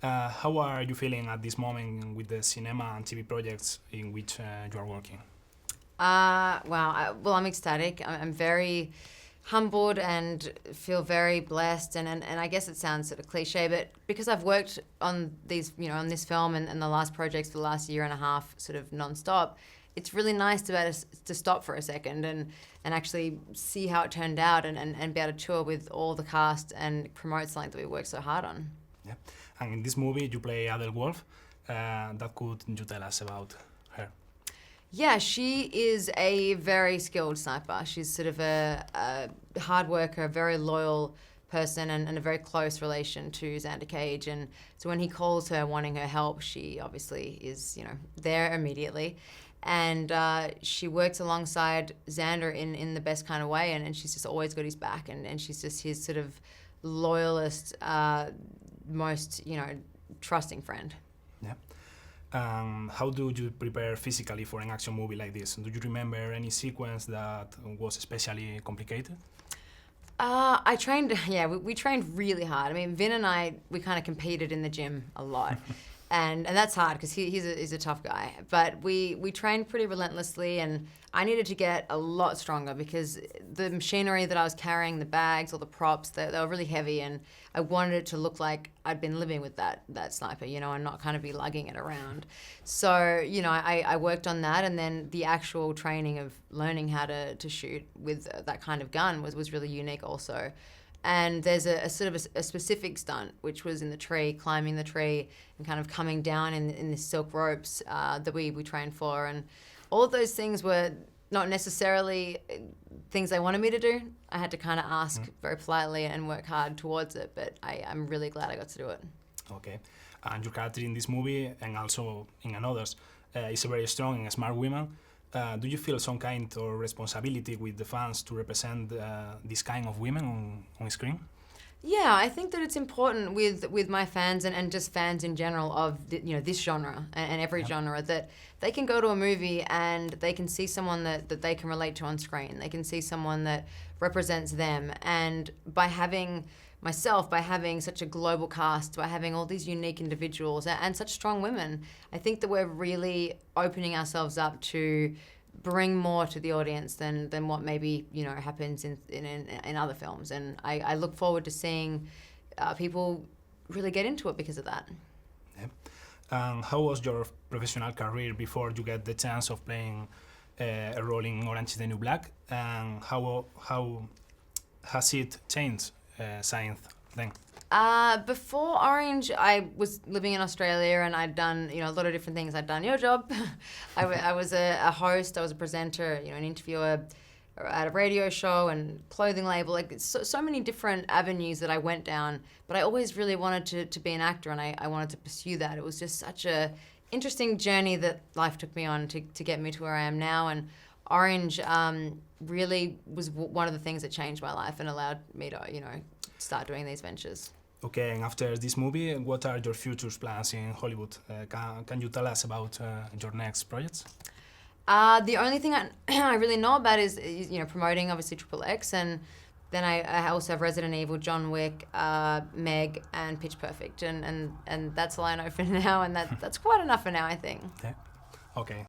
How are you feeling at this moment with the cinema and TV projects in which you are working? Wow. Well, I'm ecstatic. I'm very humbled and feel very blessed. And I guess it sounds sort of cliche, but because I've worked on these, on this film and the last projects for the last year and a half, sort of nonstop, it's really nice to be able to stop for a second and actually see how it turned out and be able to tour with all the cast and promote something that we worked so hard on. Yeah. And in this movie, you play Adele Wolff. That could you tell us about her? Yeah, she is a very skilled sniper. She's sort of a hard worker, a very loyal person and a very close relation to Xander Cage. And so when he calls her wanting her help, she obviously is, there immediately. And she works alongside Xander in the best kind of way, and she's just always got his back, and she's just his sort of loyalist, most, trusting friend. Yeah. How do you prepare physically for an action movie like this? Do you remember any sequence that was especially complicated? I trained, we trained really hard. I mean, Vin and I, we kind of competed in the gym a lot. And that's hard because he's a tough guy. But we trained pretty relentlessly, and I needed to get a lot stronger because the machinery that I was carrying, the bags, all the props, they were really heavy, and I wanted it to look like I'd been living with that sniper, and not kind of be lugging it around. So, I worked on that, and then the actual training of learning how to shoot with that kind of gun was really unique also. And there's a sort of a specific stunt, which was in the tree, climbing the tree and kind of coming down in the silk ropes that we trained for. And all of those things were not necessarily things they wanted me to do. I had to kind of ask very politely and work hard towards it, but I'm really glad I got to do it. Okay. And your character in this movie and also in others is a very strong and smart woman. Do you feel some kind of responsibility with the fans to represent this kind of women on screen? Yeah, I think that it's important with my fans and just fans in general of this genre and every genre that they can go to a movie and they can see someone that they can relate to on screen. They can see someone that represents them, and by having myself, by having such a global cast, by having all these unique individuals and such strong women, I think that we're really opening ourselves up to bring more to the audience than what maybe happens in other films. And I look forward to seeing people really get into it because of that. Yeah. How was your professional career before you get the chance of playing a role in Orange is the New Black? And how has it changed since then? Before Orange, I was living in Australia and I'd done, a lot of different things. I'd done your job. I was a host, I was a presenter, an interviewer at a radio show and clothing label, like so many different avenues that I went down, but I always really wanted to be an actor, and I wanted to pursue that. It was just such a interesting journey that life took me on to get me to where I am now, and Orange really was one of the things that changed my life and allowed me to, start doing these ventures. Okay, and after this movie, what are your future plans in Hollywood? Can you tell us about your next projects? The only thing I really know about is promoting obviously XxX, and then I also have Resident Evil, John Wick, Meg, and Pitch Perfect, and that's all I know for now, and that's quite enough for now, I think. Yeah. Okay.